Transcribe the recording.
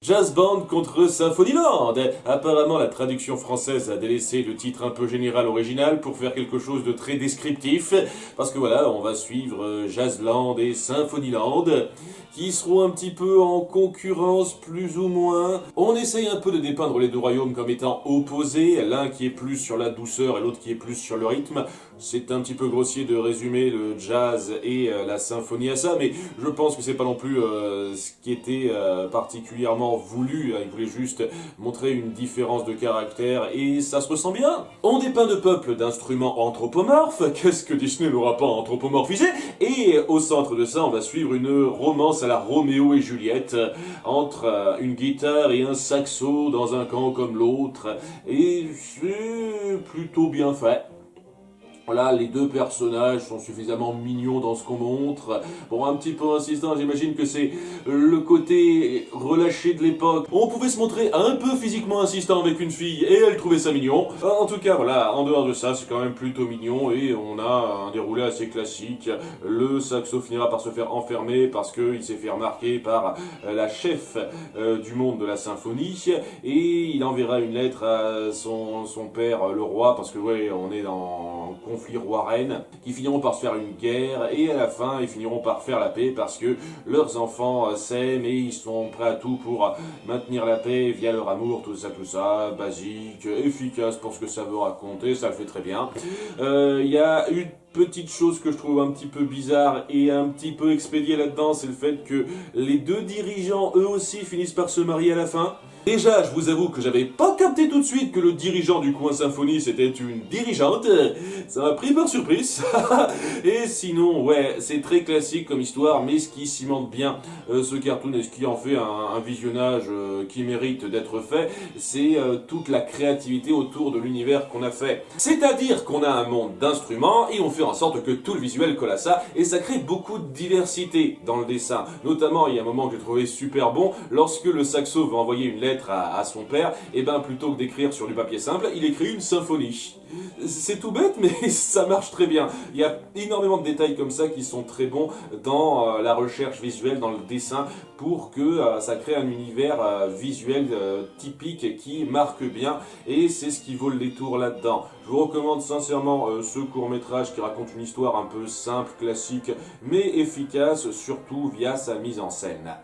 Jazz Band contre Symphonyland. Apparemment, la traduction française a délaissé le titre un peu général original pour faire quelque chose de très descriptif. Parce que voilà, on va suivre Jazzland et Symphonyland, qui seront un petit peu en concurrence plus ou moins. On essaye un peu de dépeindre les deux royaumes comme étant opposés, l'un qui est plus sur la douceur et l'autre qui est plus sur le rythme. C'est un petit peu grossier de résumer le jazz et la symphonie à ça, mais je pense que c'est pas non plus ce qui était particulièrement voulu. Il voulait juste montrer une différence de caractère et ça se ressent bien. On dépeint de peuples d'instruments anthropomorphes, qu'est-ce que Disney n'aura pas anthropomorphisé? Et au centre de ça, on va suivre une romance à la Roméo et Juliette, entre une guitare et un saxo dans un camp comme l'autre, et c'est plutôt bien fait. Voilà, les deux personnages sont suffisamment mignons dans ce qu'on montre. Bon, un petit peu insistant, j'imagine que c'est le côté relâché de l'époque. On pouvait se montrer un peu physiquement insistant avec une fille et elle trouvait ça mignon. En tout cas, voilà, en dehors de ça, c'est quand même plutôt mignon et on a un déroulé assez classique. Le saxo finira par se faire enfermer parce qu'il s'est fait remarquer par la chef du monde de la symphonie et il enverra une lettre à son père, le roi, parce que ouais, on est dans conflit roi-reine, qui finiront par se faire une guerre, et à la fin, ils finiront par faire la paix, parce que leurs enfants s'aiment, et ils sont prêts à tout pour maintenir la paix via leur amour, tout ça, basique, efficace pour ce que ça veut raconter, ça le fait très bien. Il y a une petite chose que je trouve un petit peu bizarre et un petit peu expédiée là-dedans, c'est le fait que les deux dirigeants, eux aussi, finissent par se marier à la fin. Déjà, je vous avoue que j'avais pas capté tout de suite que le dirigeant du coin symphonie c'était une dirigeante. Ça m'a pris par surprise. Et sinon, ouais, c'est très classique comme histoire, mais ce qui cimente bien ce cartoon et ce qui en fait un visionnage qui mérite d'être fait, c'est toute la créativité autour de l'univers qu'on a fait. C'est-à-dire qu'on a un monde d'instruments et on fait en sorte que tout le visuel colle à ça, et ça crée beaucoup de diversité dans le dessin. Notamment, il y a un moment que j'ai trouvé super bon, lorsque le saxo va envoyer une lettre à son père, et ben plutôt que d'écrire sur du papier simple, il écrit une symphonie. C'est tout bête, mais ça marche très bien. Il y a énormément de détails comme ça qui sont très bons dans la recherche visuelle, dans le dessin, pour que ça crée un univers visuel typique qui marque bien, et c'est ce qui vaut le détour là-dedans. Je vous recommande sincèrement ce court-métrage qui raconte une histoire un peu simple, classique, mais efficace, surtout via sa mise en scène.